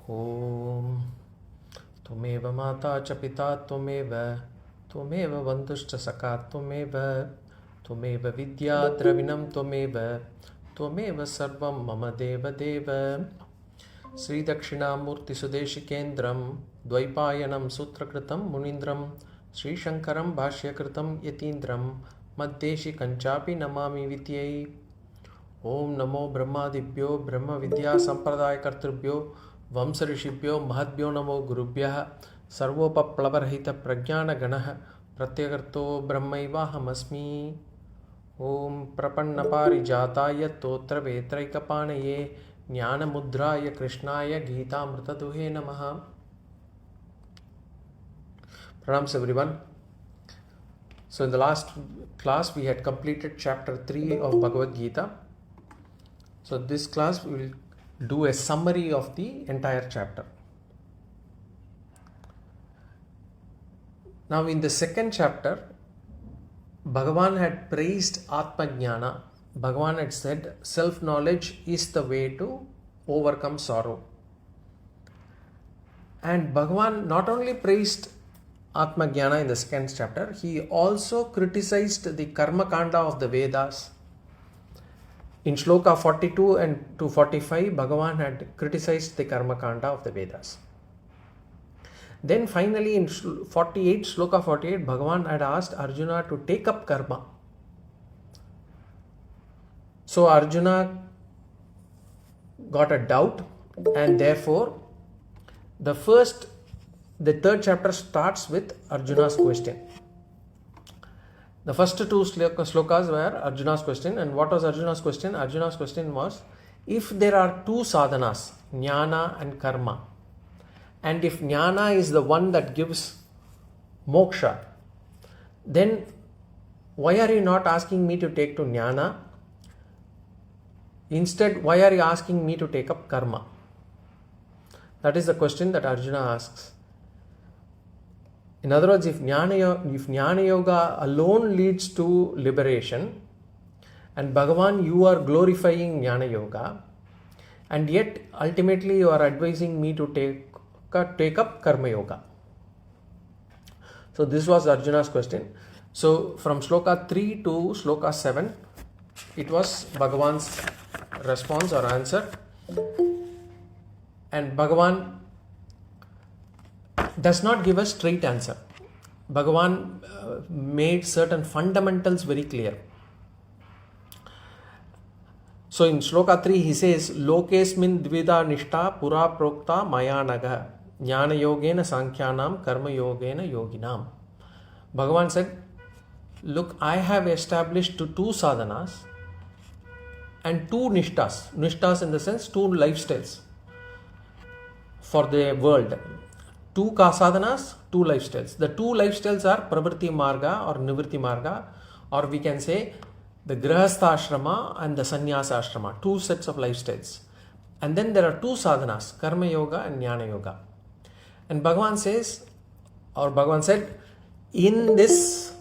Om Tumeva Mata cha Pita Tumeva Tumeva Bandhushcha Saka Tumeva Tumeva Vidya Dravinam Tumeva Tumeva Sarvam Mama Deva Deva Sri Dakshinamurti Sudeshikendram Dvaipayanam Sutrakritam Munindram Sri Shankaram Bhashyakritam Yatindram Maddeshi Kanchapi Namami Vityai Om Namo Brahmadibhyo Brahma Vidya Sampradaya Kartribhyo Vamsarishibhyo Mahadbhyo Namo Gurubhyah Sarvopaplavarhita Prajnana Ganaha Pratyakarto Brahmaivahamasmi Om Prapannapari Jataya Totra Vetraikapanaye Jnāna Mudraya Krishnaya Gita Amritaduhe Namaha. Pranams everyone. So in the last class we had completed chapter 3 of Bhagavad Gita. So this class we will do a summary of the entire chapter. Now in the second chapter, Bhagavan had praised Atma Jnana. Bhagavan had said self-knowledge is the way to overcome sorrow. And Bhagavan not only praised Atma Jnana in the second chapter, he also criticized the Karma Kanda of the Vedas. In Shloka 42 and to 45, Bhagavan had criticized the Karma Kanda of the Vedas. Then finally in Shloka 48, Bhagavan had asked Arjuna to take up karma. So Arjuna got a doubt, and therefore the third chapter starts with Arjuna's question. The first two slokas were Arjuna's question. And what was Arjuna's question? Arjuna's question was, if there are two sadhanas, jnana and karma, and if jnana is the one that gives moksha, then why are you not asking me to take to jnana? Instead, why are you asking me to take up karma? That is the question that Arjuna asks. In other words, if Jnāna Yoga alone leads to liberation, and Bhagavan, you are glorifying Jnāna Yoga, and yet ultimately you are advising me to take up Karma Yoga. So this was Arjuna's question. So from Shloka 3 to Shloka 7, it was Bhagavan's response or answer. And Bhagavan does not give a straight answer. Bhagavan made certain fundamentals very clear. So in Shloka 3 he says, Lokesmin dvida niṣṭhā pura prokta mayanaga jnana yogena sankhyanam karma yogena yoginam. Bhagavan said, look, I have established two sādhanas and two niṣṭhās. Niṣṭhās in the sense two lifestyles for the world. Two sādhanas, two lifestyles. The two lifestyles are Pravṛtti Mārga or Nivṛtti Mārga, or we can say the Grihastha ashrama and the Sannyāsa ashrama. Two sets of lifestyles. And then there are two sādhanas, Karma Yoga and Jnana Yoga. And Bhagavan says, or Bhagavan said, in this,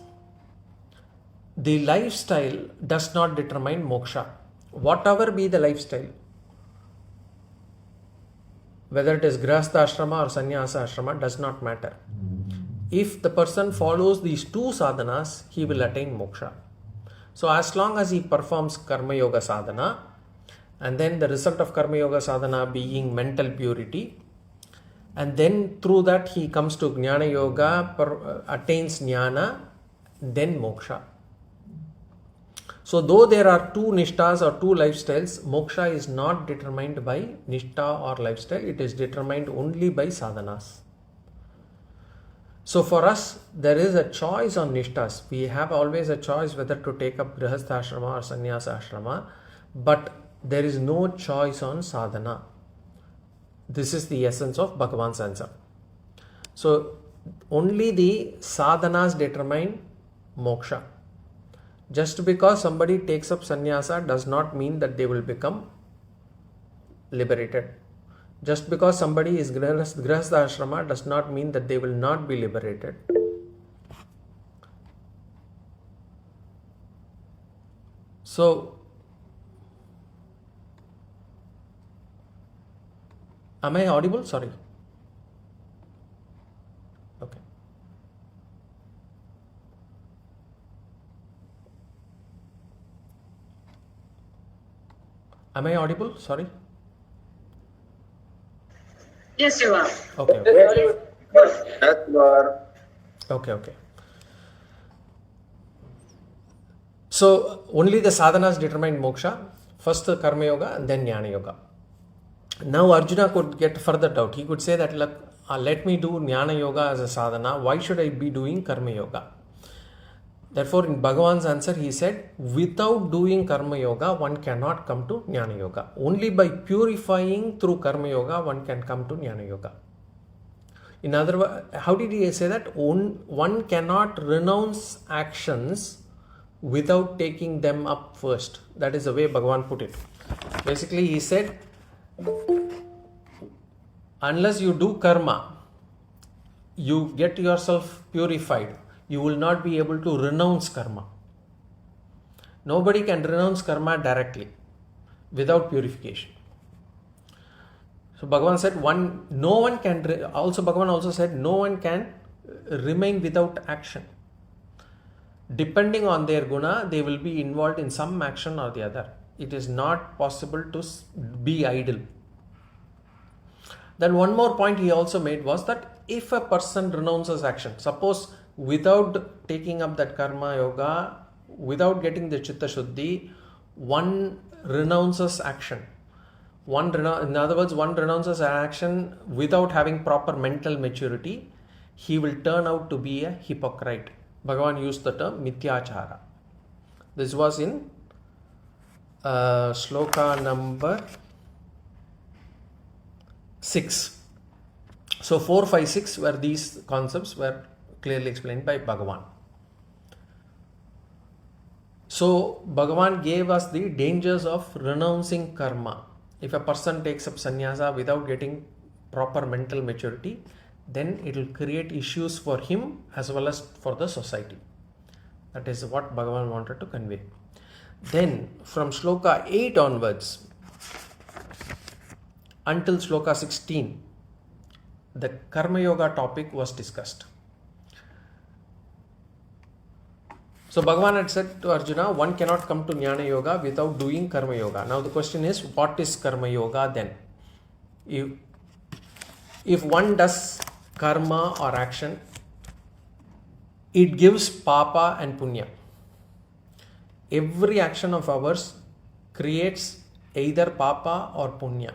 the lifestyle does not determine moksha. Whatever be the lifestyle, whether it is Grihastha ashrama or Sannyāsa ashrama, does not matter. If the person follows these two sadhanas, he will attain moksha. So as long as he performs Karma Yoga sadhana, and then the result of Karma Yoga sadhana being mental purity, and then through that he comes to Jnana Yoga, attains Jnana, then moksha. So though there are two niṣṭhās or two lifestyles, moksha is not determined by niṣṭhā or lifestyle, it is determined only by sadhanas. So for us, there is a choice on niṣṭhās. We have always a choice whether to take up Grihastha ashrama or Sannyāsa ashrama, but there is no choice on sadhana. This is the essence of Bhagavan's answer. So only the sadhanas determine moksha. Just because somebody takes up sannyasa does not mean that they will become liberated. Just because somebody is Grihastha ashrama does not mean that they will not be liberated. So Am I audible? Sorry. Okay. Am I audible? Sorry. Yes, you are. Okay. Yes, you are. Okay. So only the sadhanas determine moksha. First the karma yoga and then jnana yoga. Now Arjuna could get further doubt. He could say that, let me do jnana yoga as a sadhana. Why should I be doing karma yoga? Therefore, in Bhagavan's answer, he said, without doing karma yoga, one cannot come to jnana yoga. Only by purifying through karma yoga, one can come to jnana yoga. In other words, how did he say that? One cannot renounce actions without taking them up first. That is the way Bhagavan put it. Basically, he said, unless you do karma, you get yourself purified, you will not be able to renounce karma. Nobody can renounce karma directly without purification. So Bhagavan said, Bhagavan also said, no one can remain without action. Depending on their guna, they will be involved in some action or the other. It is not possible to be idle. Then one more point he also made was that if a person renounces action, suppose without taking up that karma yoga, without getting the chitta shuddhi, one renounces action. In other words, one renounces action without having proper mental maturity, he will turn out to be a hypocrite. Bhagavan used the term mithyācāra. This was in Sloka number 6. So 4, 5, 6 were these concepts were clearly explained by Bhagavan. So Bhagavan gave us the dangers of renouncing karma. If a person takes up sannyāsa without getting proper mental maturity, then it will create issues for him as well as for the society. That is what Bhagavan wanted to convey. Then from Sloka 8 onwards until Sloka 16, the Karma Yoga topic was discussed. So Bhagavan had said to Arjuna, one cannot come to Jnana Yoga without doing Karma Yoga. Now the question is, what is Karma Yoga then? If one does karma or action, it gives papa and punya. Every action of ours creates either papa or punya.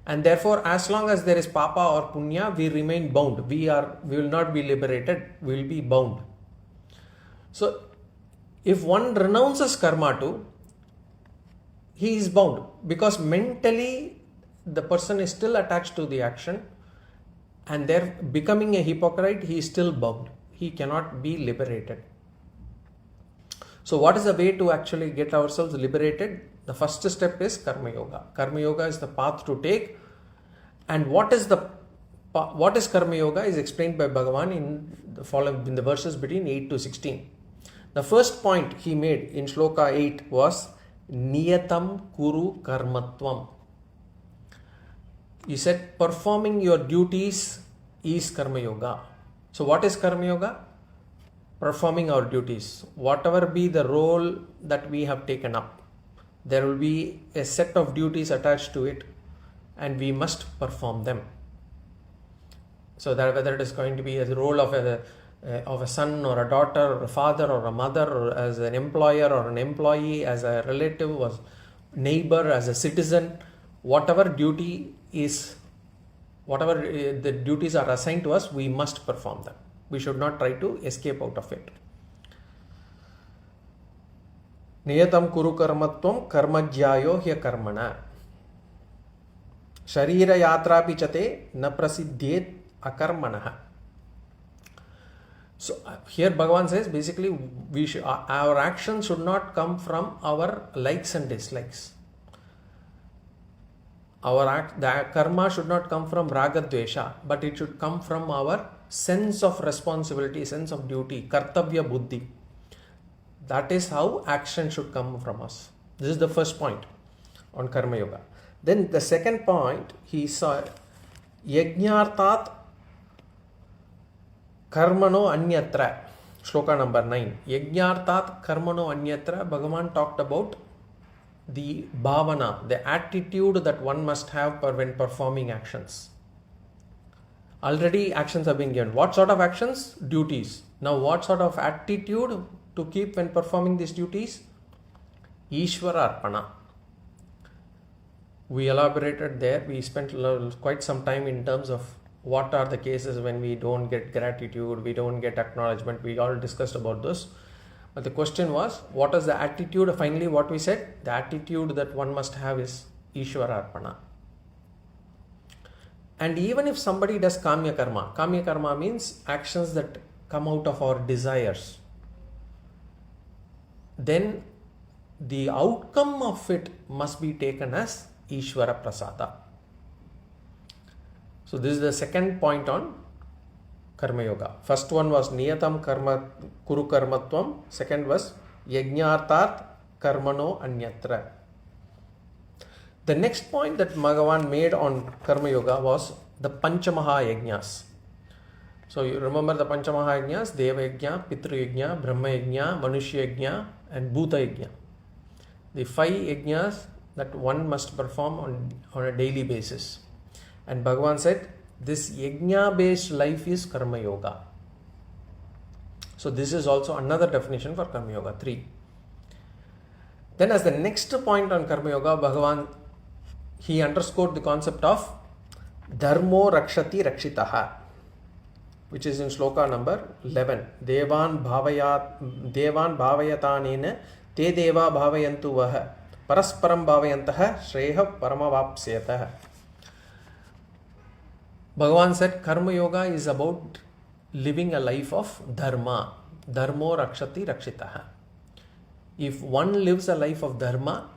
And therefore, as long as there is papa or punya, we remain bound. We will not be liberated, we will be bound. So, if one renounces karma too, he is bound because mentally the person is still attached to the action and there becoming a hypocrite, he is still bound. He cannot be liberated. So what is the way to actually get ourselves liberated? The first step is Karma Yoga. Karma Yoga is the path to take. And what is Karma Yoga is explained by Bhagavan in the verses between 8 to 16. The first point he made in Sloka 8 was Niyatam Kuru Karmatvam. He said performing your duties is Karma Yoga. So what is Karma Yoga? Performing our duties. Whatever be the role that we have taken up, there will be a set of duties attached to it and we must perform them. So that whether it is going to be a role of a son or a daughter or a father or a mother or as an employer or an employee, as a relative or neighbor, as a citizen, whatever the duties are assigned to us, we must perform them. We should not try to escape out of it. Niyatam kuru karmatvam karmajyayo hya karmana. Sharira yatra pichate na prasiddhyet akarmanaha. So here Bhagavan says basically our actions should not come from our likes and dislikes. The karma should not come from raga dvesha, but it should come from our sense of responsibility, sense of duty, kartavya buddhi. That is how action should come from us. This is the first point on Karma Yoga. Then the second point, he saw Yajñārtāt karmano anyatra. Shloka number 9. Yajñārtāt karmano anyatra. Bhagavan talked about the bhavana, the attitude that one must have when performing actions. Already actions have been given. What sort of actions? Duties. Now what sort of attitude to keep when performing these duties? Ishvara Arpana. We elaborated there. We spent quite some time in terms of what are the cases when we don't get gratitude, we don't get acknowledgement. We all discussed about this. But the question was, what is the attitude? Finally, what we said, the attitude that one must have is Ishvara Arpana. And even if somebody does Kamya Karma means actions that come out of our desires, then the outcome of it must be taken as Ishvara Prasada. So this is the second point on Karma Yoga. First one was Niyatam Karma Kuru Karmatvam. Second was Yajñārtāt Karmano Anyatra. The next point that Bhagavan made on Karma Yoga was the Panchamaha Yajñas. So you remember the Panchamaha Yajñas: Deva Yajña, Pitru Yajña, Brahma Yajña, Manushya Yajña and Bhuta Yajña. The 5 Yajñas that one must perform on a daily basis. And Bhagavan said, this Yajña based life is Karma Yoga. So this is also another definition for Karma Yoga, 3. Then as the next point on Karma Yoga, Bhagavan, he underscored the concept of Dharmo Rakshati Rakshitaha, which is in Sloka number 11. Devan Bhavayatanena Te Deva Bhavayantu Vaha Parasparam Bhavayantaha Shreha Paramavapsyatah. Bhagavan said Karma Yoga is about living a life of Dharma. Dharmo Rakshati Rakshitaha. If one lives a life of Dharma,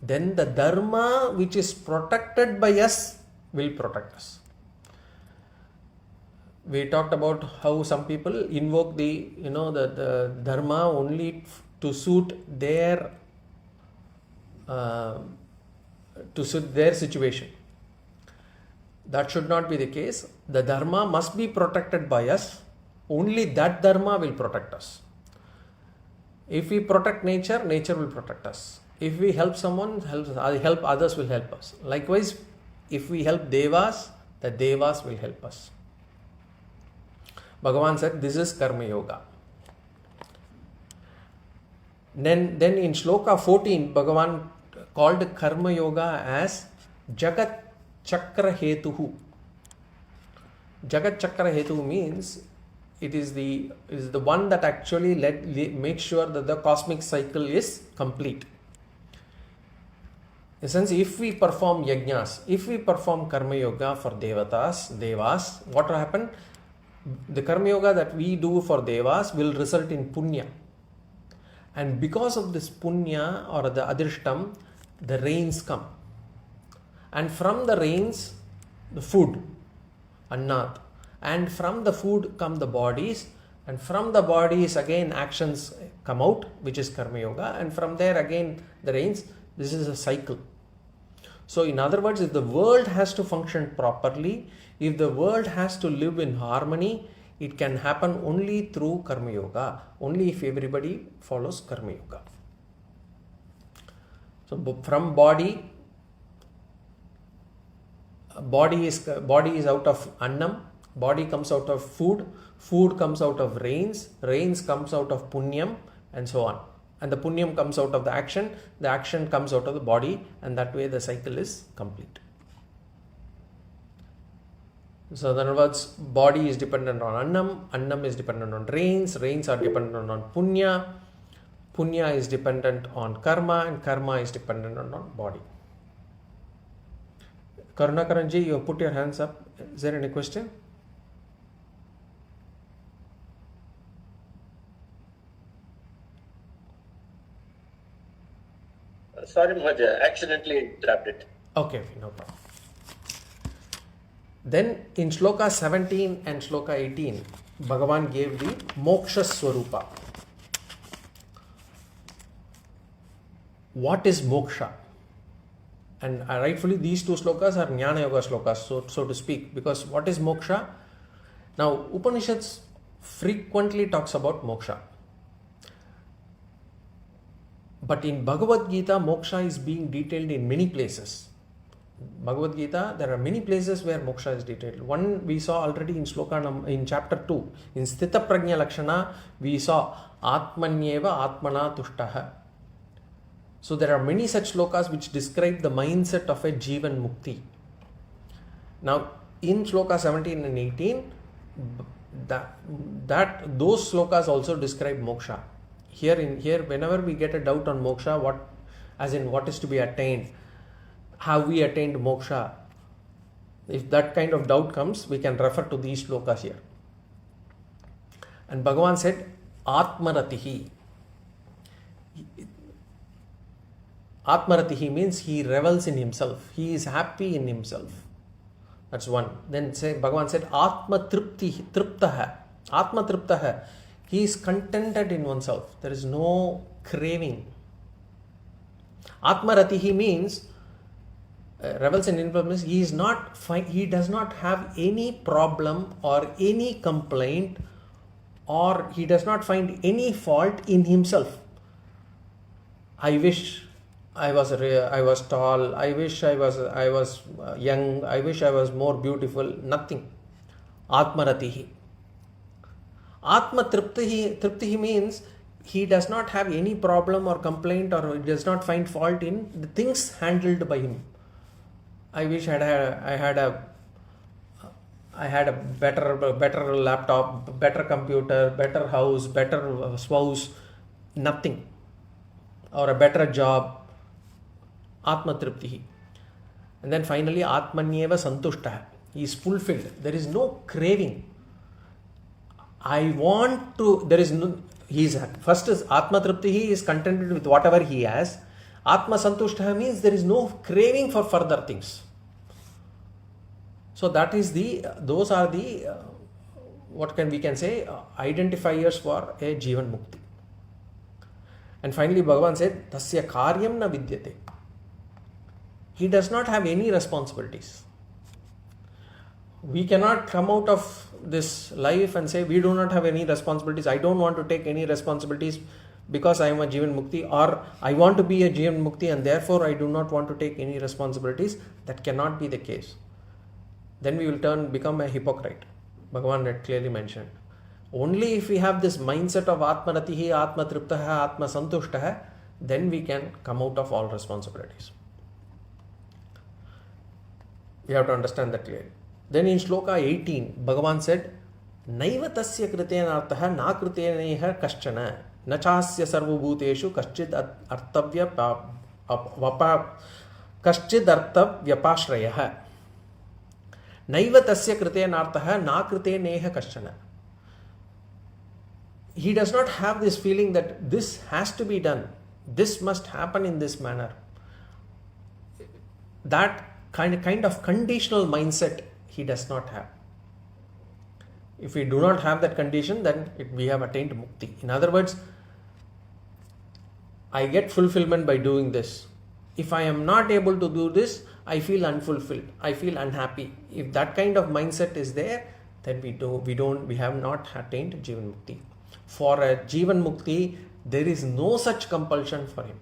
then the Dharma which is protected by us will protect us. We talked about how some people invoke the Dharma only to suit their situation. That should not be the case. The Dharma must be protected by us. Only that Dharma will protect us. If we protect nature, nature will protect us. If we help someone, help others will help us. Likewise, if we help Devas, the Devas will help us. Bhagavan said this is Karma Yoga. Then in Shloka 14, Bhagavan called Karma Yoga as Jagat Chakra Hetuhu. Jagat Chakra Hetu means it is the one that actually makes sure that the cosmic cycle is complete. In a sense, if we perform yajnas, if we perform Karma Yoga for Devas, what will happen? The Karma Yoga that we do for Devas will result in Punya. And because of this Punya or the Adrishtam, the rains come. And from the rains, the food, Annat. And from the food come the bodies. And from the bodies again actions come out, which is Karma Yoga. And from there again the rains. This is a cycle. So in other words, if the world has to function properly, if the world has to live in harmony, it can happen only through Karma Yoga. Only if everybody follows Karma Yoga. So from body is out of Annam, body comes out of food, food comes out of rains, rains comes out of Punyam, and so on. And the Punyam comes out of the action comes out of the body, and that way the cycle is complete. So in other words, body is dependent on Annam, Annam is dependent on rains, rains are dependent on Punya, Punya is dependent on Karma, and Karma is dependent on body. Karunakaranji, you put your hands up. Is there any question? Sorry, Maharaj, accidentally tapped it. Okay, no problem. Then in Shloka 17 and Shloka 18, Bhagavan gave the Moksha Swarupa. What is Moksha? And rightfully these two slokas are Jnana Yoga slokas, so to speak, because what is moksha? Now Upanishads frequently talks about moksha. But in Bhagavad Gita, moksha is being detailed in many places. Bhagavad Gita, there are many places where moksha is detailed. One we saw already in sloka in chapter 2. In Sthita Prajna Lakshana, we saw Atmanyeva Atmana Tushtaha. So there are many such slokas which describe the mindset of a Jivan Mukti. Now in sloka 17 and 18, those slokas also describe moksha. Here, whenever we get a doubt on moksha, what is to be attained, have we attained moksha? If that kind of doubt comes, we can refer to these slokas here. And Bhagavan said, Atmaratihi. Atmaratihi means he revels in himself. He is happy in himself. That's one. Then Bhagavan said, Atma Triptaha. Atma Triptaha. He is contented in oneself. There is no craving. Atmaratihi means revels in himself means he does not have any problem or any complaint, or he does not find any fault in himself. I wish I was tall. I wish I was young. I wish I was more beautiful. Nothing. Atmaratihi. Atma Triptihi means he does not have any problem or complaint, or he does not find fault in the things handled by him. I wish I had a better laptop, better computer, better house, better spouse. Nothing. Or a better job. Atma Triptihi. And then finally, Atmanyeva Santushtaha. He is fulfilled. There is no craving. First is Atma Triptihi, he is contented with whatever he has. Atma Santushtaha means there is no craving for further things. So those are the we can say identifiers for a Jivan Mukti. And finally Bhagavan said, Tasya karyam na vidyate. He does not have any responsibilities. We cannot come out of this life and say we do not have any responsibilities. I don't want to take any responsibilities because I am a Jivan Mukti, or I want to be a Jivan Mukti and therefore I do not want to take any responsibilities. That cannot be the case. Then we will become a hypocrite. Bhagavan had clearly mentioned. Only if we have this mindset of Atmaratihi, Atma Triptaha, Atma Santushtaha, then we can come out of all responsibilities. We have to understand that clearly. Then in Sloka 18, Bhagavan said, Naiva tasya kritenartaha na kriteneha kaschana na chasya sarvabhuteshu kaschid arthavyapashrayah. Naiva tasya kritenartaha na kriteneha kaschana. He does not have this feeling that this has to be done. This must happen in this manner. That kind of conditional mindset he does not have. If we do not have that condition, then we have attained mukti. In other words, I get fulfillment by doing this. If I am not able to do this, I feel unfulfilled. I feel unhappy. If that kind of mindset is there, then we have not attained Jivan Mukti. For a Jivan Mukti, there is no such compulsion for him.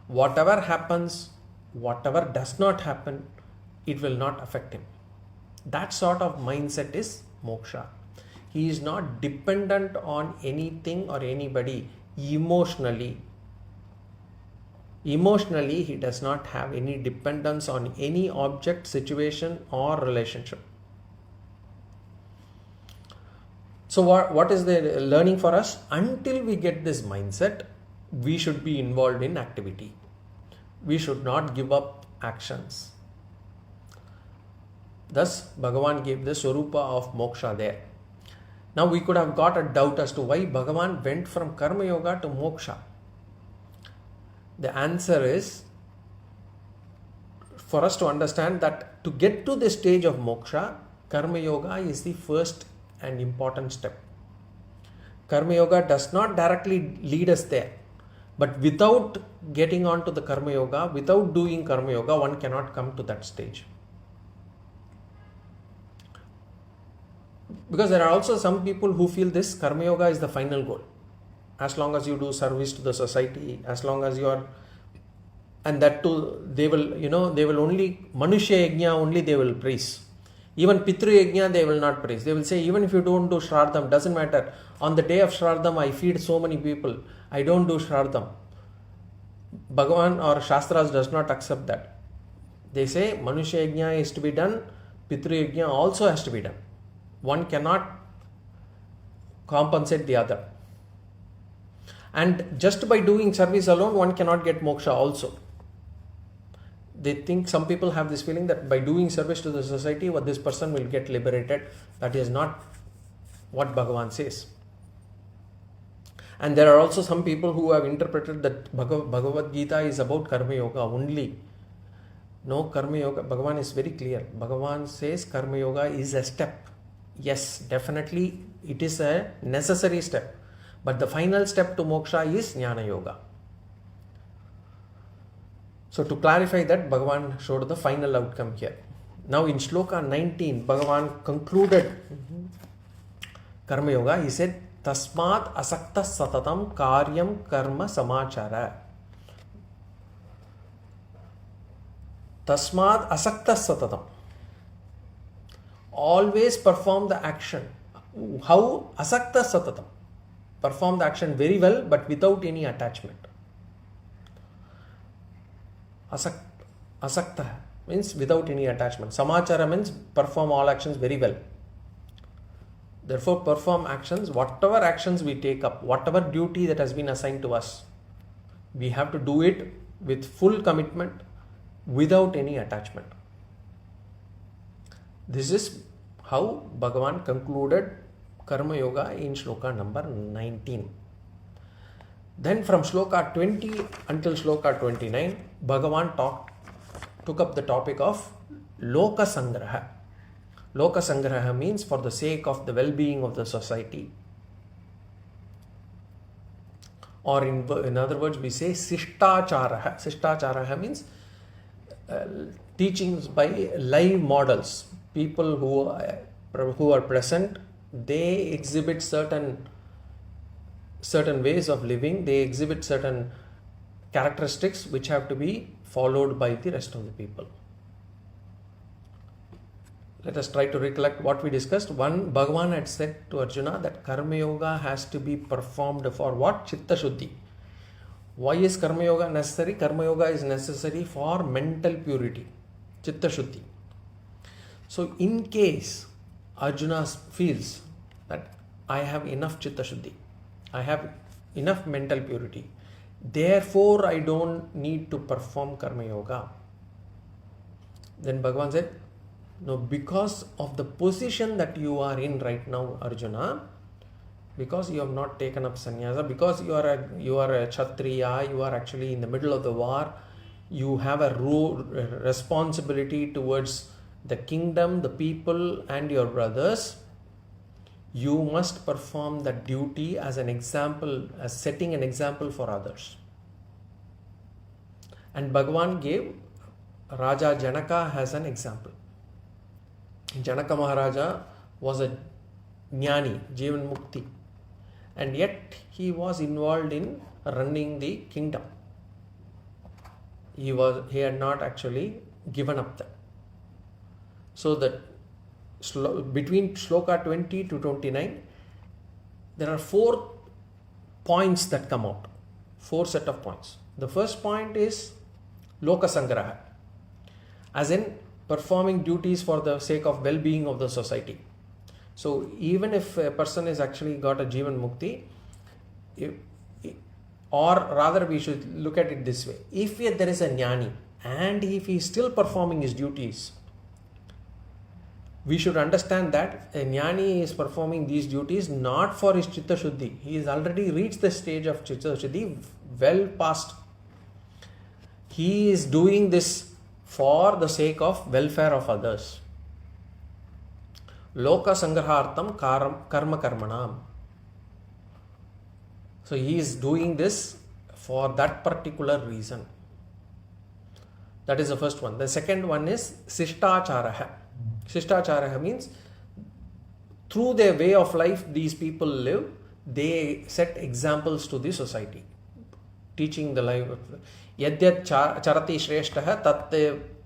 Whatever happens, whatever does not happen, it will not affect him. That sort of mindset is moksha. He is not dependent on anything or anybody emotionally. Emotionally, he does not have any dependence on any object, situation or relationship. So what is the learning for us? Until we get this mindset, we should be involved in activity. We should not give up actions. Thus, Bhagavan gave the Swarupa of Moksha there. Now we could have got a doubt as to why Bhagavan went from Karma Yoga to Moksha. The answer is for us to understand that to get to the stage of Moksha, Karma Yoga is the first and important step. Karma Yoga does not directly lead us there. But without getting on to the Karma Yoga, without doing Karma Yoga, one cannot come to that stage. Because there are also some people who feel this Karma Yoga is the final goal. As long as you do service to the society, as long as you are, and that too, they will only, Manushya Yajna only they will praise. Even Pitru Yajna they will not praise. They will say, even if you don't do Shraddham, doesn't matter. On the day of Shraddham, I feed so many people. I don't do Shraddham. Bhagavan or Shastras does not accept that. They say Manushya Yajna is to be done, Pitru Yajna also has to be done. One cannot compensate the other. And just by doing service alone, one cannot get moksha also. They think, some people have this feeling that by doing service to the society, what this person will get liberated. That is not what Bhagavan says. And there are also some people who have interpreted that Bhagavad Gita is about Karma Yoga only. No, Karma Yoga, Bhagavan is very clear. Bhagavan says Karma Yoga is a step. Yes, definitely it is a necessary step. But the final step to moksha is Jnana Yoga. So to clarify that, Bhagavan showed the final outcome here. Now in Shloka 19, Bhagavan concluded Karma Yoga. He said, Tasmat asakta satatam karyam karma samachara. Tasmat asakta satatam. Always perform the action. How? Asakta satatam. Perform the action very well, but without any attachment. Asakta means without any attachment. Samachara means perform all actions very well. Therefore, perform actions, whatever actions we take up, whatever duty that has been assigned to us, we have to do it with full commitment, without any attachment. This is how Bhagavan concluded Karma Yoga in Shloka number 19. Then from Shloka 20 until Shloka 29, Bhagavan took up the topic of Loka Sangraha. Loka Sangraha means for the sake of the well-being of the society. Or in other words, we say Sishtācāra. Sishtācāra means teachings by live models. People who are present, they exhibit certain ways of living. They exhibit certain characteristics which have to be followed by the rest of the people. Let us try to recollect what we discussed. One, Bhagavan had said to Arjuna that Karma Yoga has to be performed for what? Chitta Shuddhi. Why is Karma Yoga necessary? Karma Yoga is necessary for mental purity, Chitta Shuddhi. So in case Arjuna feels that I have enough Chitta Shuddhi, I have enough mental purity, therefore I don't need to perform Karma Yoga, then Bhagavan said, no, because of the position that you are in right now, Arjuna, because you have not taken up sannyasa, because you are a Kshatriya, you are actually in the middle of the war, you have a responsibility towards the kingdom, the people and your brothers. You must perform that duty as an example, as setting an example for others. And Bhagavan gave Raja Janaka as an example. Janaka Maharaja was a Jnani, Jivan Mukti, and yet he was involved in running the kingdom. He had not actually given up that. So that between Shloka 20 to 29, there are 4 points that come out. 4 set of points. The first point is Loka Sangraha, as in performing duties for the sake of well-being of the society. So even if a person is actually got a Jivan Mukti, or rather we should look at it this way, if there is a Jnani and if he is still performing his duties, we should understand that a Jnani is performing these duties not for his Chitta Shuddhi. He has already reached the stage of Chitta Shuddhi well past. He is doing this for the sake of welfare of others. Loka Sangrahartam Karma Karmanam. So he is doing this for that particular reason. That is the first one. The second one is niṣṭhā. Niṣṭhā means through their way of life these people live, they set examples to the society, teaching the life. Yadyat charati shrestha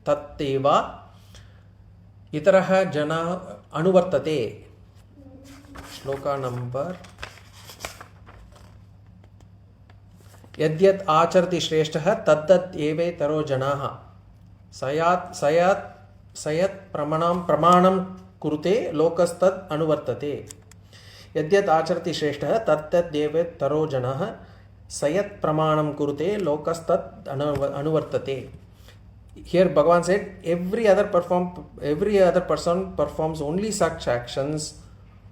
tatteva itaraha jana anuvartate. Sloka number. Yadyat acharati shrestha taddat eve taro janaha sayat pramanam kurute lokastad anuvartate. Yadyat acharati shrestha taddat eve taro janaha sayat pramanam kurute lokastad anuvartate. Here Bhagavan said every other person performs only such actions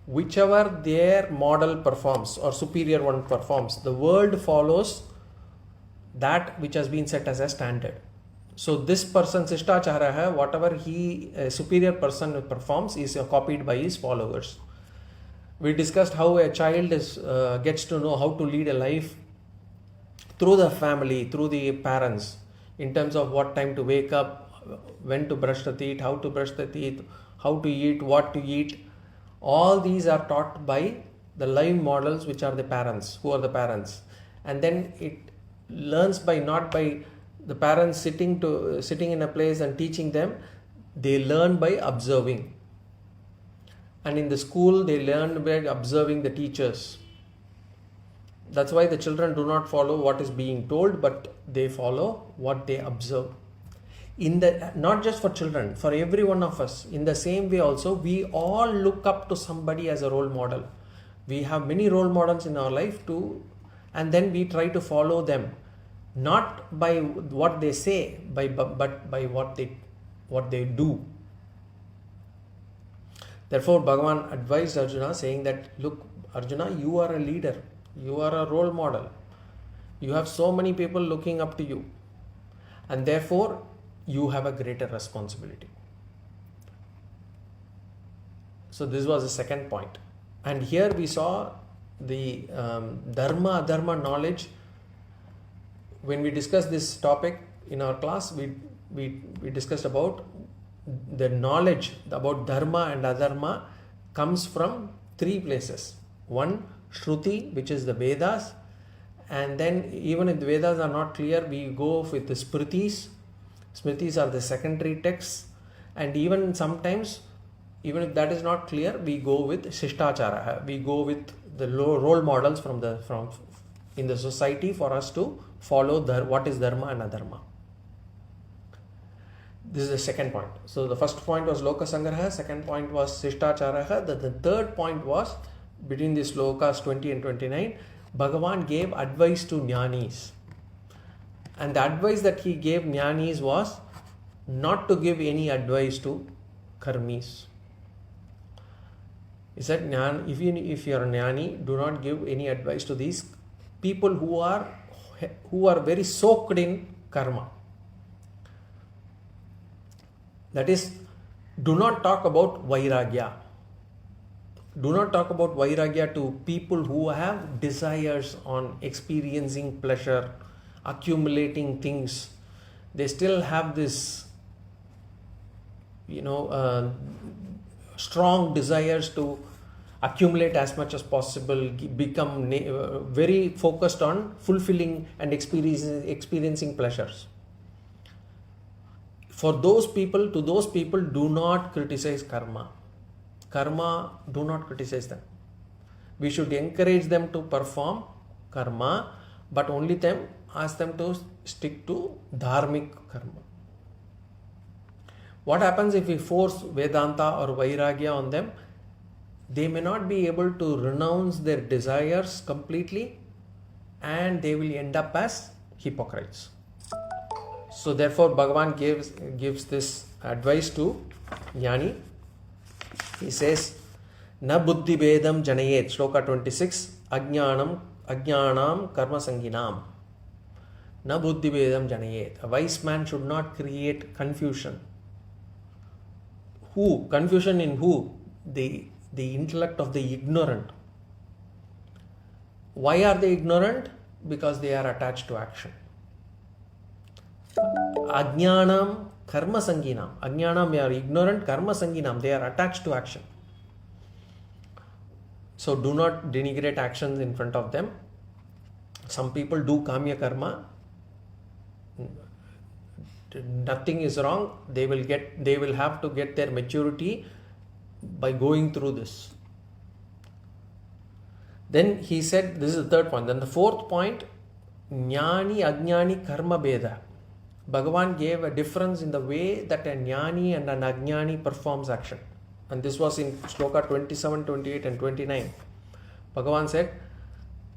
whichever their model performs or superior one performs. The world follows that which has been set as a standard. So this person, niṣṭhā, whatever a superior person performs is copied by his followers. We discussed how a child gets to know how to lead a life through the family, through the parents, in terms of what time to wake up, when to brush the teeth, how to brush the teeth, how to eat, what to eat. All these are taught by the live models, which are the parents, who are the parents. And then it learns by not by the parents sitting in a place and teaching them. They learn by observing. And in the school, they learn by observing the teachers. That's why the children do not follow what is being told, but they follow what they observe. Not just for children, for every one of us. In the same way also, we all look up to somebody as a role model. We have many role models in our life too, and then we try to follow them, not by what they say, but by what they do. Therefore, Bhagavan advised Arjuna, saying that, look, Arjuna, you are a leader, you are a role model. You have so many people looking up to you, and therefore you have a greater responsibility. So this was the second point. And here we saw the dharma, adharma knowledge. When we discussed this topic in our class, we discussed about the knowledge about dharma and adharma comes from three places. One, Shruti, which is the Vedas, and then even if the Vedas are not clear, we go with the Smritis. Smritis are the secondary texts, and even sometimes, even if that is not clear, we go with niṣṭhā. We go with the role models from in the society for us to follow what is dharma and adharma. This is the second point. So the first point was Loka Sangraha, second point was niṣṭhā. The third point was, between these Slokas 20 and 29, Bhagavan gave advice to Jñānis. And the advice that he gave Jñānis was not to give any advice to karmis. He said, if you are a Jnani, do not give any advice to these people who are very soaked in karma. That is, do not talk about vairagya. Do not talk about vairagya to people who have desires on experiencing pleasure, accumulating things. They still have this, strong desires to accumulate as much as possible, become very focused on fulfilling and experiencing pleasures. To those people, do not criticize karma. Karma, do not criticize them. We should encourage them to perform karma, but only ask them to stick to dharmic karma. What happens if we force Vedanta or Vairagya on them? They may not be able to renounce their desires completely, and they will end up as hypocrites. So therefore Bhagavan gives this advice to Jnani. He says, Na buddhi bedam janayet, Sloka 26, Ajñānam karma sanginam. Na buddhi bedam janayet. A wise man should not create confusion. Who? Confusion in who? The intellect of the ignorant. Why are they ignorant? Because they are attached to action. Ajñānam karma sanginam. Ajñānam, they are ignorant, karma sanginam, they are attached to action. So do not denigrate actions in front of them. Some people do kamya karma. Nothing is wrong. They will have to get their maturity by going through this. Then he said, this is the third point. Then the fourth point, jnani ajnani karma beda. Bhagavan gave a difference in the way that a jnani and an ajnani performs action. And this was in Sloka 27, 28 and 29. Bhagavan said,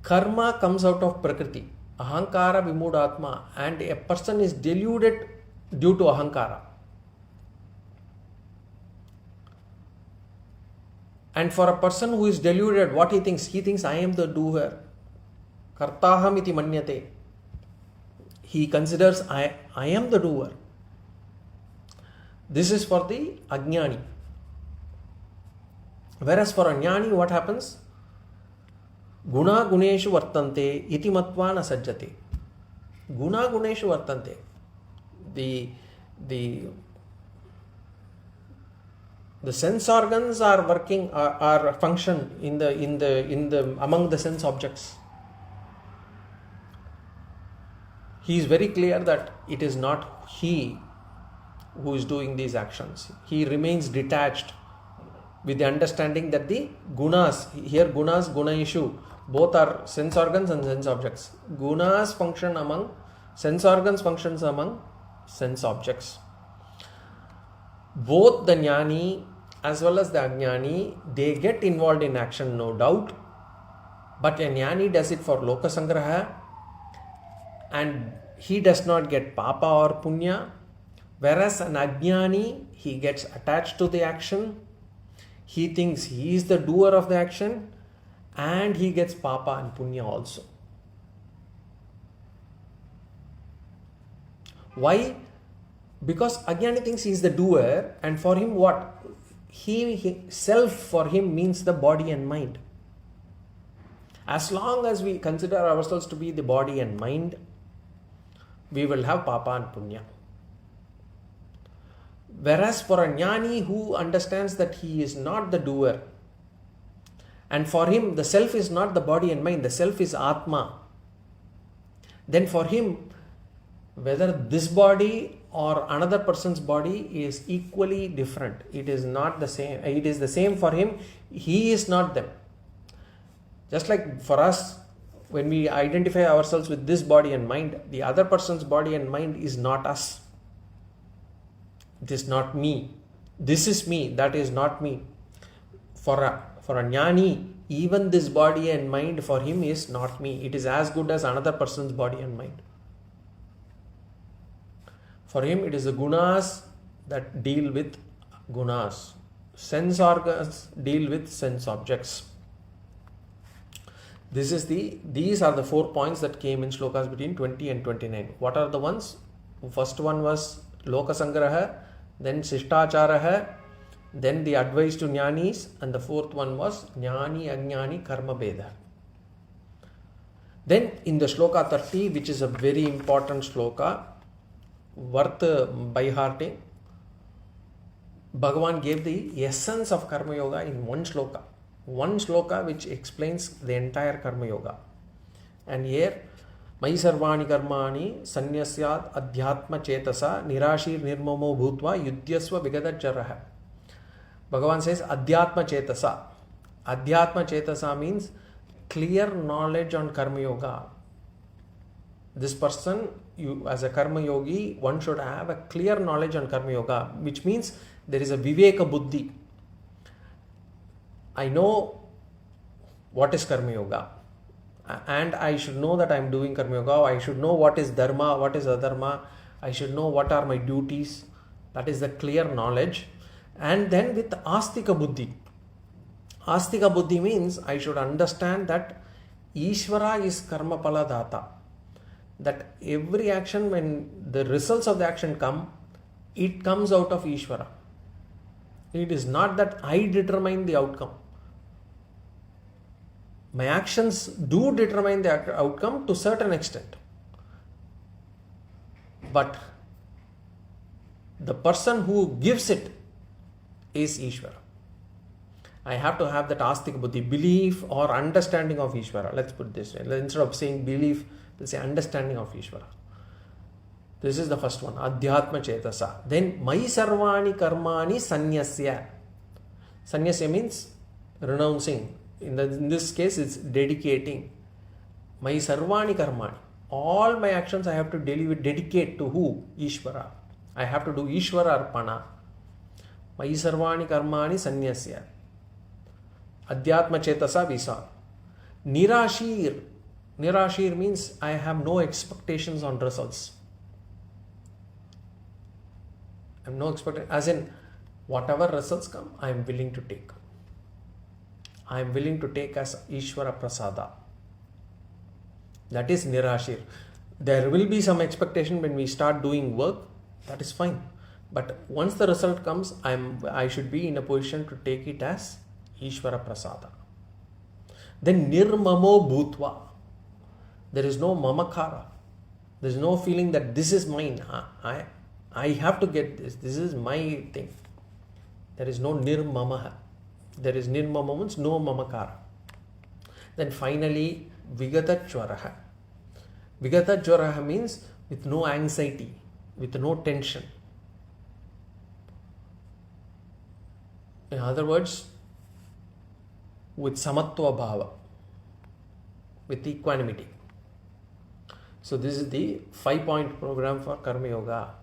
karma comes out of Prakriti, ahankara vimudātma, and a person is deluded due to ahankara. And for a person who is deluded, what he thinks? He thinks, I am the doer. Kartaham iti manyate. He considers, I am the doer. This is for the ajnani. Whereas for a jnani, what happens? Guna guneshu vartante iti matva na sajjate. Guna guneshu vartante. The sense organs are working, are function in the among the sense objects. He is very clear that it is not he who is doing these actions. He remains detached with the understanding that the gunas, here gunas, gunaishu, both are sense organs and sense objects. Gunas function among sense organs, functions among sense objects. Both the jnani as well as the ajnani, they get involved in action, no doubt. But a jnani does it for loka sangraha, and he does not get papa or punya. Whereas an ajnani, he gets attached to the action. He thinks he is the doer of the action, and he gets papa and punya also. Why? Because ajnani thinks he is the doer, and for him what? Self for him means the body and mind. As long as we consider ourselves to be the body and mind, we will have papa and punya. Whereas for a jnani who understands that he is not the doer, and for him the self is not the body and mind, the self is atma, then for him whether this body or another person's body is equally different. It is not the same. It is the same for him. He is not them. Just like for us, when we identify ourselves with this body and mind, the other person's body and mind is not us. It is not me. This is me. That is not me. For a jnani, even this body and mind for him is not me. It is as good as another person's body and mind. For him, it is the gunas that deal with gunas. Sense organs deal with sense objects. These are the 4 points that came in Slokas between 20 and 29. What are the ones? First one was Loka Sangraha, then Sishtāchāra, then the advice to jnanis, and the fourth one was Jnani Ajnani Karma Beda. Then in the Sloka 30, which is a very important Sloka, worth by-hearting, Bhagavan gave the essence of Karma Yoga in one Sloka. One Sloka which explains the entire Karma Yoga. And here, Mai sarvani karmani sannyasya adhyatma chetasa nirashir nirmamo bhutva yudhyasva vigadajaraha. Bhagavan says adhyatma chetasa. Adhyatma chetasa means clear knowledge on Karma Yoga. This person, you as a Karma Yogi, one should have a clear knowledge on Karma Yoga, which means there is a Viveka Buddhi. I know what is Karma Yoga, and I should know that I am doing Karma Yoga. I should know what is Dharma, what is Adharma. I should know what are my duties. That is the clear knowledge. And then with Astika Buddhi. Astika Buddhi means I should understand that Ishvara is Karma Pala Data. That every action, when the results of the action come, it comes out of Ishvara. It is not that I determine the outcome. My actions do determine the outcome to a certain extent. But the person who gives it is Ishvara. I have to have that astika buddhi, belief or understanding of Ishvara. Let's put this way. Instead of saying belief, let's say understanding of Ishvara. This is the first one, adhyatma cetasa. Then, mai sarvani karmani sannyasya. Sannyasya means renouncing. In this case, it's dedicating. Mai sarvani karmani. All my actions I have to dedicate to who? Ishvara. I have to do Ishvara arpana. Mai sarvani karmani sannyasya. Adhyatma cetasa visa. Nirashir. Nirashir means I have no expectations on results. I have no expectation. As in, whatever results come, I am willing to take. I am willing to take as Ishvara prasada. That is nirashir. There will be some expectation when we start doing work. That is fine. But once the result comes, I should be in a position to take it as Ishvara prasada. Then nirmamo bhutva. There is no mamakara. There is no feeling that this is mine. I have to get this. This is my thing. There is no nirmamaha. There is nirmama means no mamakara. Then finally, vigata jvaraha. Vigata jvaraha means with no anxiety, with no tension. In other words, with samatva bhava, with equanimity. So this is the 5-point program for Karma Yoga.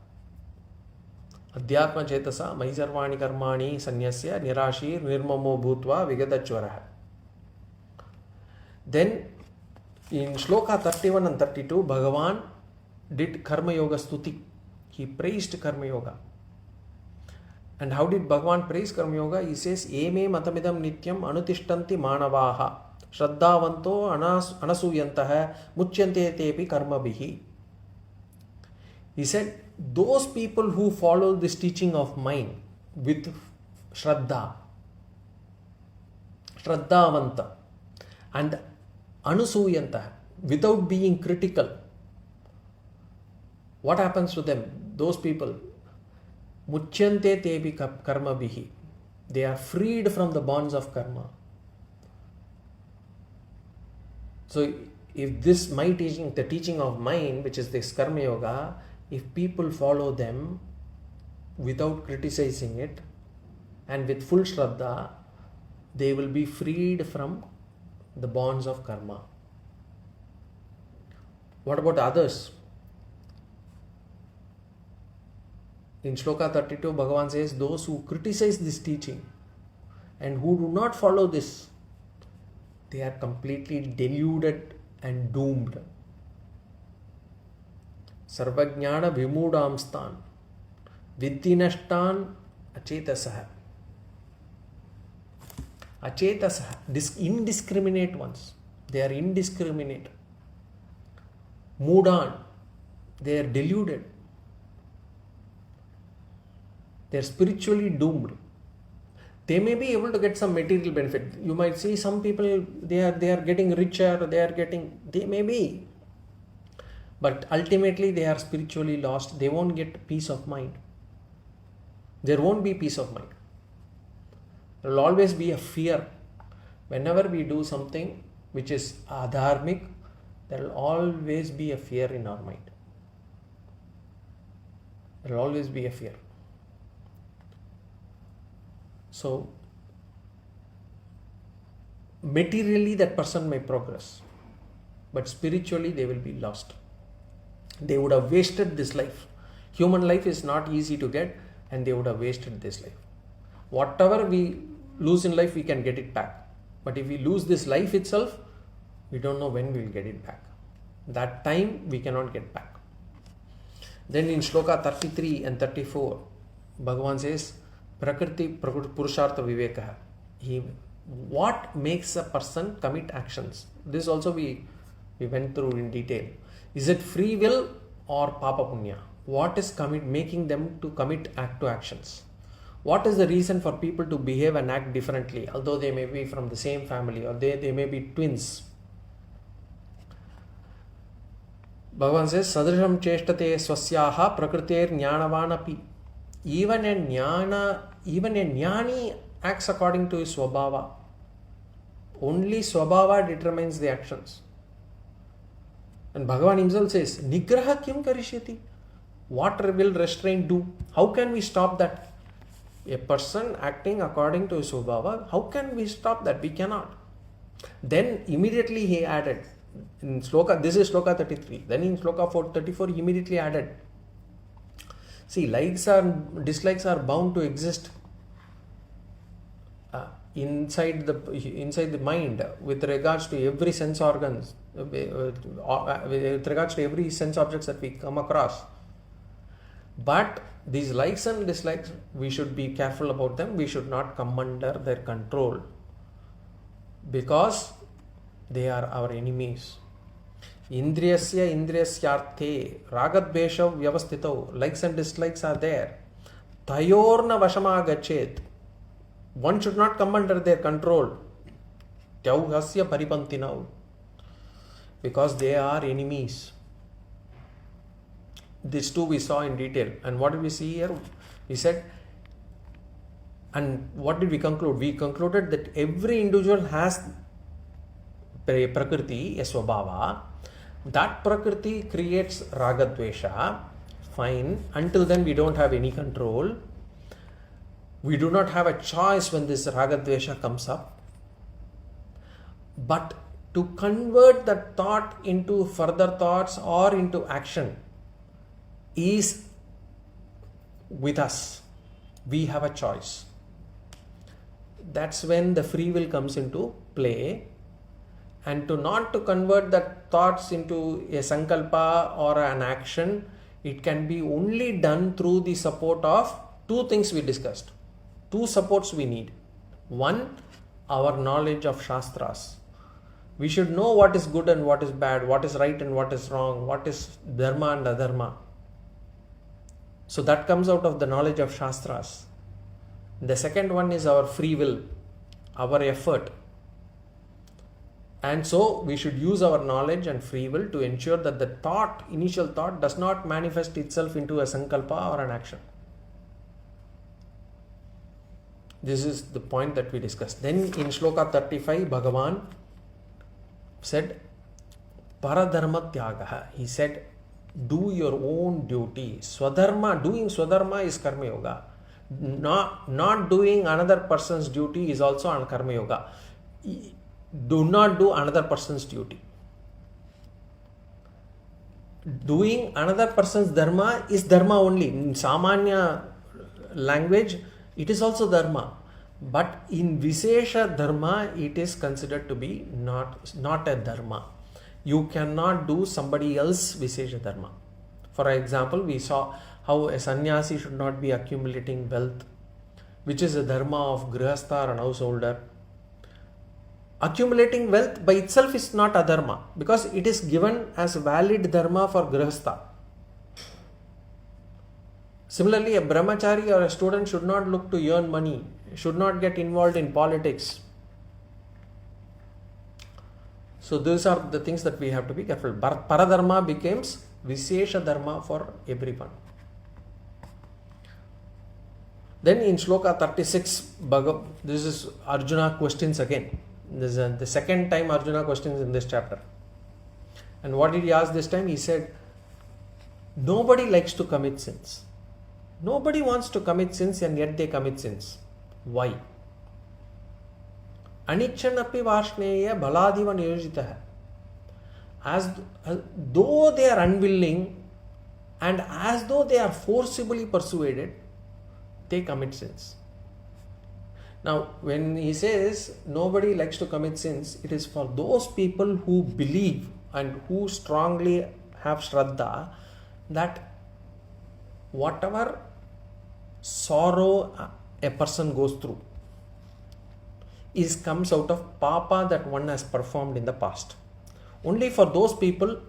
Adhyatma cetasa, mai sarvani karmani sannyasya, nirashir, nirmamo bhutva, vigatachvaraha. Then in Shloka 31 and 32, Bhagavan did Karma Yoga stuti. He praised Karma Yoga. And how did Bhagavan praise Karma Yoga? He says, Eme matamidam nityam anutishtanti manavaha shraddhavanto anasuyantaha muchyante tepi karma bihi. He said, those people who follow this teaching of mine with shraddha, shraddhavanta, and anusuyanta, without being critical, what happens to them? Those people, muchyante tepi karma bihi, they are freed from the bonds of karma. So if this my teaching, the teaching of mine, which is this Karma Yoga, if people follow them without criticizing it and with full shraddha, they will be freed from the bonds of karma. What about others? In Shloka 32, Bhagavan says, those who criticize this teaching and who do not follow this, they are completely deluded and doomed. Sarvajnana vimudamstan viddhinashtan acetasaha. Acetasaha, indiscriminate ones. They are indiscriminate. Mudan, they are deluded. They are spiritually doomed. They may be able to get some material benefit. You might see some people, they are getting richer, they may be. But ultimately they are spiritually lost. They won't get peace of mind. There won't be peace of mind. There will always be a fear. Whenever we do something which is adharmic, there will always be a fear in our mind. There will always be a fear. So, materially that person may progress, but spiritually they will be lost. They would have wasted this life. Human life is not easy to get, and they would have wasted this life. Whatever we lose in life, we can get it back. But if we lose this life itself, we don't know when we will get it back. That time we cannot get back. Then in Shloka 33 and 34, Bhagavan says, Prakriti Purushartha Vivekaha. What makes a person commit actions? This also we went through in detail. Is it free will or papa punya? What is making them to commit act to actions? What is the reason for people to behave and act differently, although they may be from the same family or they may be twins? Bhagavan says, Sadrisham cheshtate swasyaha prakritir jnanavanapi. Even a jnani acts according to his swabhava. Only swabhava determines the actions. And Bhagavan himself says, Nigraha kim karishyati? What will restraint do? How can we stop that? A person acting according to his swabhava, how can we stop that? We cannot. Then immediately he added, in Sloka, this is Sloka 33. Then in Sloka 34, he immediately added, see, likes and dislikes are bound to exist inside the mind with regards to every sense organs, with regards to every sense objects that we come across. But these likes and dislikes, we should be careful about them. We should not come under their control because they are our enemies. Indriyasya indriyasyarthe ragadvesha vyavastito. Likes and dislikes are there. Tayorna vashamagachet. One should not come under their control. Tyauhasya paripantinav. Because they are enemies. This too we saw in detail. And what did we see here? We said, and what did we conclude? We concluded that every individual has prakriti, a swabhava. That prakriti creates ragadvesha. Fine. Until then we don't have any control. We do not have a choice when this ragadvesha comes up. But to convert that thought into further thoughts or into action is with us. We have a choice. That's when the free will comes into play. And not to convert that thoughts into a sankalpa or an action, it can be only done through the support of two things we discussed. Two supports we need. One, our knowledge of Shastras. We should know what is good and what is bad, what is right and what is wrong, what is dharma and adharma. So that comes out of the knowledge of Shastras. The second one is our free will, our effort. And so we should use our knowledge and free will to ensure that the initial thought does not manifest itself into a sankalpa or an action. This is the point that we discussed. Then in Shloka 35, Bhagavan said, Paradharma Tyagaha. He said, do your own duty. Swadharma, doing Swadharma is Karma Yoga. Not doing another person's duty is also Karma Yoga. Do not do another person's duty. Doing another person's dharma is dharma only. In Samanya language, it is also dharma. But in Vishesha dharma, it is considered to be not a dharma. You cannot do somebody else's Vishesha dharma. For example, we saw how a sannyasi should not be accumulating wealth, which is a dharma of Grihastha and householder. Accumulating wealth by itself is not a dharma because it is given as valid dharma for Grihastha. Similarly, a brahmachari or a student should not look to earn money, should not get involved in politics. So these are the things that we have to be careful. Paradharma becomes Vishesha dharma for everyone. Then in Shloka 36, this is Arjuna questions again. This is the second time Arjuna questions in this chapter. And what did he ask this time? He said, nobody likes to commit sins. Nobody wants to commit sins and yet they commit sins. Why? Anichanapi varshneya baladiva niyojitaha. As though they are unwilling and as though they are forcibly persuaded, they commit sins. Now, when he says nobody likes to commit sins, it is for those people who believe and who strongly have shraddha that whatever sorrow a person goes through comes out of papa that one has performed in the past. Only for those people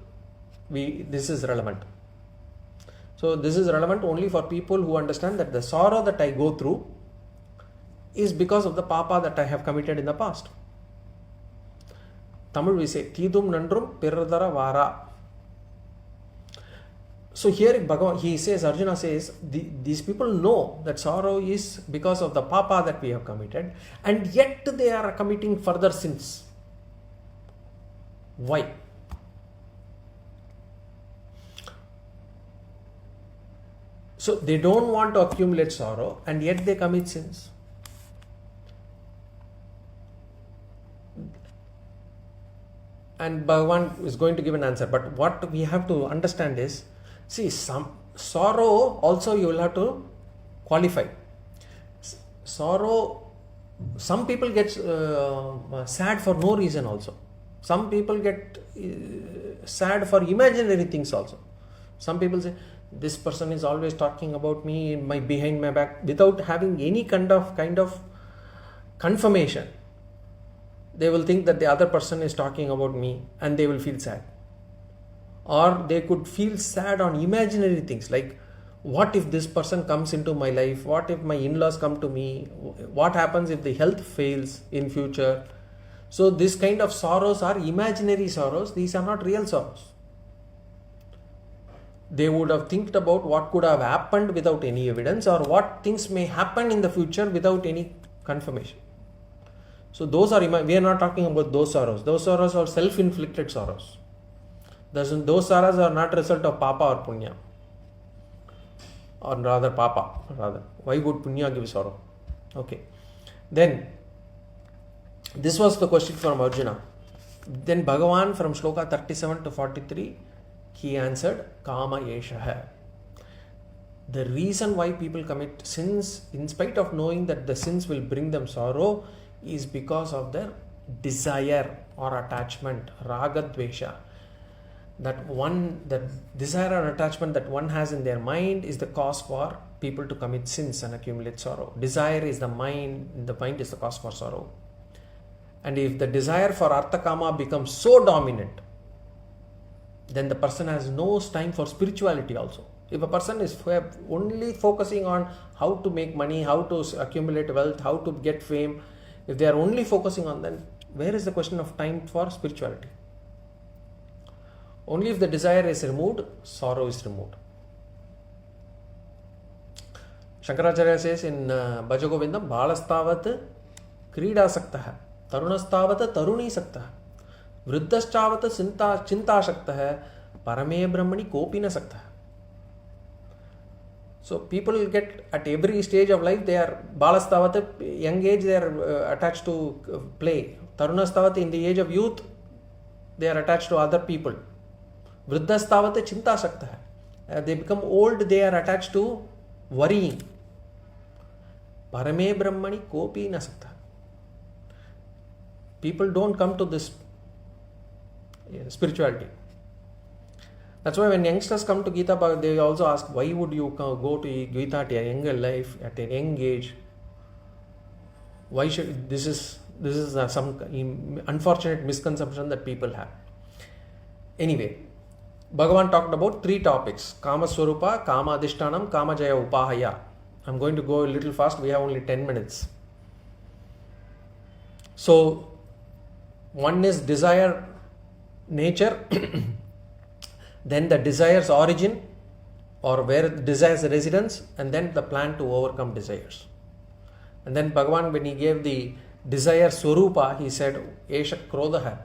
this is relevant. So this is relevant only for people who understand that the sorrow that I go through is because of the papa that I have committed in the past. Tamil we say, Tidum nandrum piradara vara. So here Bhagavan, he says, Arjuna says, these people know that sorrow is because of the papa that we have committed, and yet they are committing further sins. Why? So they don't want to accumulate sorrow, and yet they commit sins. And Bhagavan is going to give an answer. But what we have to understand is, see, some sorrow also you will have to qualify. Sorrow, some people get sad for no reason also. Some people get sad for imaginary things also. Some people say, this person is always talking about me behind my back, without having any kind of confirmation. They will think that the other person is talking about me, and they will feel sad. Or they could feel sad on imaginary things, like what if this person comes into my life, what if my in-laws come to me, what happens if the health fails in future. So this kind of sorrows are imaginary sorrows. These are not real sorrows. They would have think about what could have happened without any evidence, or what things may happen in the future without any confirmation. So those are, we are not talking about those sorrows. Those sorrows are self-inflicted sorrows. Those sorrows are not result of papa or punya. Or rather papa. Why would punya give sorrow? Okay. Then, this was the question from Arjuna. Then Bhagavan from Sloka 37 to 43, he answered, Kama Yeshaha. The reason why people commit sins, in spite of knowing that the sins will bring them sorrow, is because of their desire or attachment, raga dvesha. That desire or attachment that one has in their mind is the cause for people to commit sins and accumulate sorrow. Desire is the mind is the cause for sorrow. And if the desire for artha kama becomes so dominant, then the person has no time for spirituality also. If a person is only focusing on how to make money, how to accumulate wealth, how to get fame, if they are only focusing on that, where is the question of time for spirituality? Only if the desire is removed, sorrow is removed. Shankaracharya says in Bhajagovindam, Balastavat Kridasaktaha, Tarunastavat Taruni Saktaha, Vriddhaschavat Chinta Saktaha, Parame Brahmani Kopina Saktaha. So people get at every stage of life, they are Balastavat, young age, they are attached to play. Tarunastavat, in the age of youth, they are attached to other people. Vriddhastavat Chinta Saktaha. They become old, they are attached to worrying. Parame Brahmani Kopi Nasakta. People don't come to this spirituality. That's why when youngsters come to Gita, they also ask, why would you go to Gita at a younger life, at a young age? Why should this is some unfortunate misconception that people have. Anyway, Bhagavan talked about 3 topics: Kama Swarupa, Kama Adhishtanam, Kama Jaya Upahaya. I'm going to go a little fast, we have only 10 minutes. So, one is desire nature, then the desire's origin or where desire's residence, and then the plan to overcome desires. And then Bhagavan, when he gave the desire Swarupa, he said, Esha Krodaha,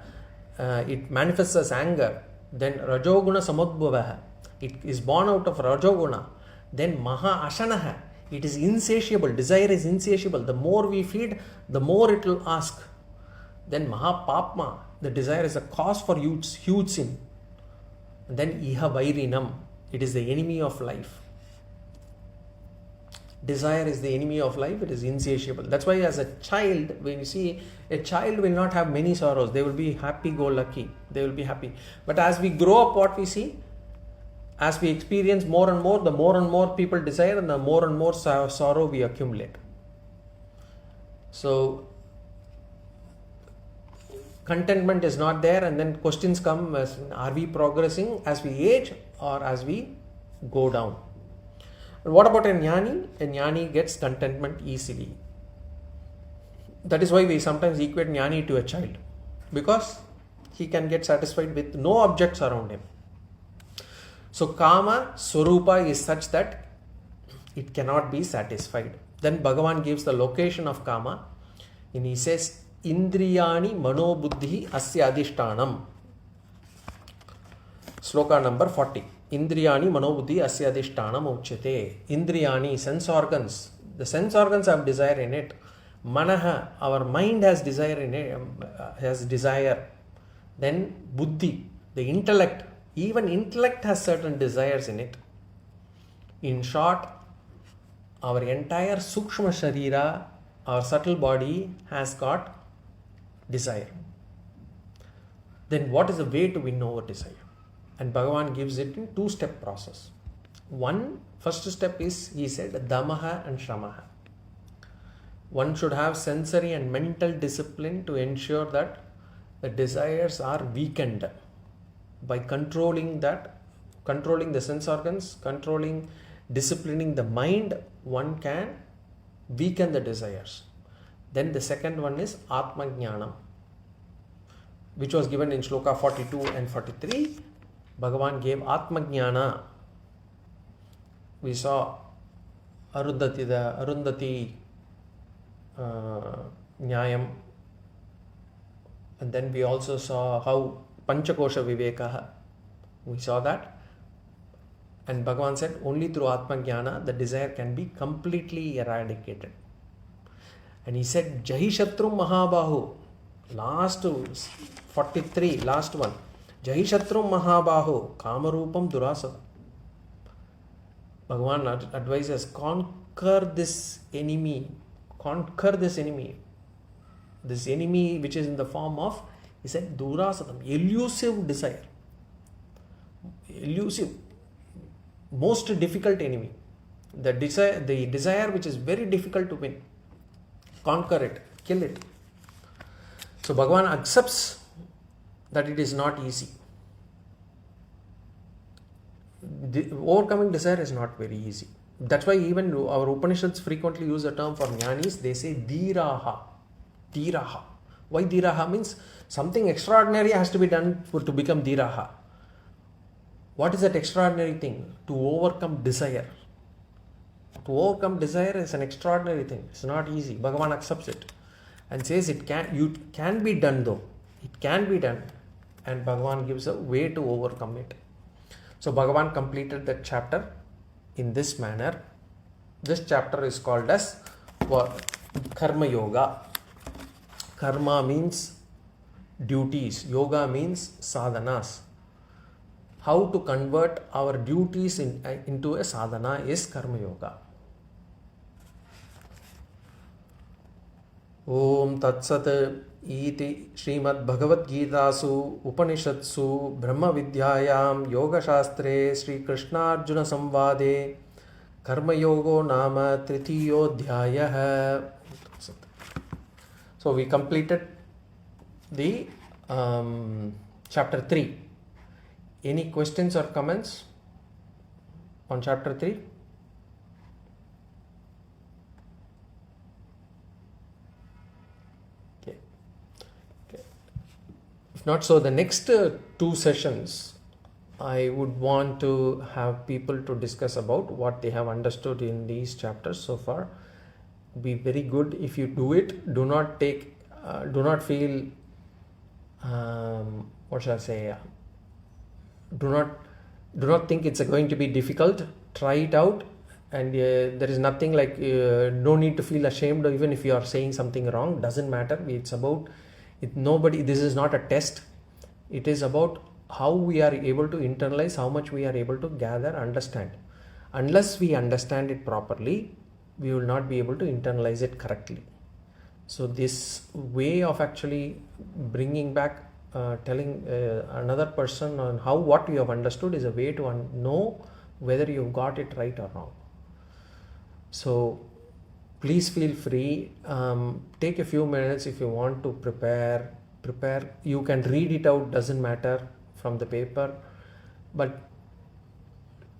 it manifests as anger. Then Rajoguna Samudbhavaha, it is born out of Rajoguna. Then Maha Ashanaha, it is insatiable, desire is insatiable. The more we feed, the more it will ask. Then Maha Papma, the desire is a cause for huge sin. And then Iha Vairinam, it is the enemy of life. Desire is the enemy of life, it is insatiable. That's why as a child, when you see, a child will not have many sorrows. They will be happy-go-lucky. They will be happy. But as we grow up, what we see, as we experience more and more, the more and more people desire and the more and more sorrow we accumulate. So, contentment is not there, and then questions come as, are we progressing as we age or as we go down? And what about a jnani? A jnani gets contentment easily. That is why we sometimes equate jnani to a child, because he can get satisfied with no objects around him. So kama swarupa is such that it cannot be satisfied. Then Bhagavan gives the location of kama, and he says indriyani manobuddhi asya adhishtanam. Sloka number 40. Indriyani manobuddhi asya adhishtanam uchyate. Indriyani, sense organs. The sense organs have desire in it. Manaha, our mind has desire in it, has desire. Then buddhi, the intellect, even intellect has certain desires in it. In short, our entire sukshma sharira, our subtle body has got desire. Then what is the way to win over desire? And Bhagavan gives it in two-step process. First step is, he said, damaha and shramaha. One should have sensory and mental discipline to ensure that the desires are weakened. By controlling the sense organs, disciplining the mind, one can weaken the desires. Then the second one is Atma Jnana, which was given in Shloka 42 and 43. Bhagavan gave Atma Jnana. We saw Arundhati Nyayam, and then we also saw how Panchakosha Vivekaha. We saw that. And Bhagavan said only through Atma Jnana the desire can be completely eradicated. And he said Jahi Shatrum Mahabahu, last 43, last one. Jahi Shatrum Mahabahu, Kamarupam Durasada. Bhagavan advises, conquer this enemy. This enemy which is in the form of, he said, Durasadam, elusive desire. Elusive, most difficult enemy. The desire which is very difficult to win. Conquer it, kill it. So Bhagavan accepts that it is not easy. Overcoming desire is not very easy. That's why even our Upanishads frequently use the term for jnanis. They say dhiraha. Dhiraha. Why dhiraha? Means something extraordinary has to be done to become dhiraha. What is that extraordinary thing? To overcome desire. To overcome desire is an extraordinary thing. It's not easy. Bhagavan accepts it and says it can be done though. It can be done. And Bhagavan gives a way to overcome it. So Bhagavan completed that chapter in this manner. This chapter is called as Karma Yoga. Karma means duties. Yoga means sādhanas. How to convert our duties into a sadhana is Karma Yoga. Om Tat Sat Iti Srimad Bhagavad Gitasu Upanishatsu Brahma Vidyayam Yoga Shastre Sri Krishna Arjuna Samvade Karma Yogo Nama Tritiyodhyayah. So we completed the chapter 3. Any questions or comments on chapter 3? Okay. If not, so the next 2 sessions, I would want to have people to discuss about what they have understood in these chapters so far. Be very good if you do it. Do not feel, what shall I say? Do not think it's going to be difficult. Try it out, and there is nothing like no need to feel ashamed even if you are saying something wrong. Doesn't matter. It's about it. This is not a test. It is about how we are able to internalize, how much we are able to gather, understand. Unless we understand it properly, we will not be able to internalize it correctly. So this way of actually bringing back, telling another person on what you have understood is a way to know whether you've got it right or wrong. So please feel free. Take a few minutes if you want to prepare. You can read it out, doesn't matter, from the paper. But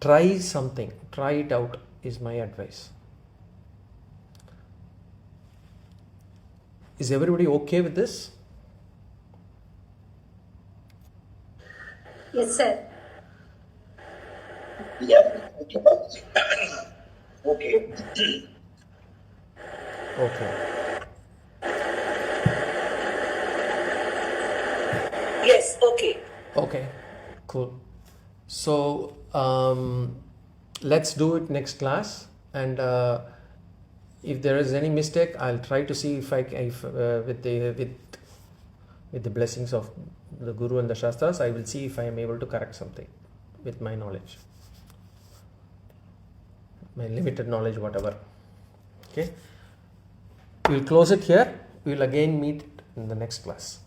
try something. Try it out is my advice. Is everybody okay with this? Yes, sir. Yeah. Okay. Okay. Yes, okay. Okay. Cool. So let's do it next class, and if there is any mistake, I'll try to see if with the blessings of the Guru and the Shastras, I will see if I am able to correct something with my knowledge, my limited knowledge, whatever. Okay. We'll close it here. We'll again meet in the next class.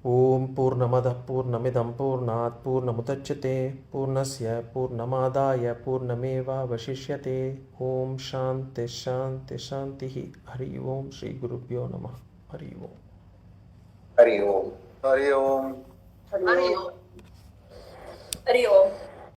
Om Purnamada Purnamidam Purnat Purnamudachyate Purnasya Purnamadaya Purnameva Vashishyate. Om Shanti Shanti Shantihi. Hari Om Shri Gurubhyo Namah. Hari Om. Hari Om. Hari Om. Hari Om. Hari Om.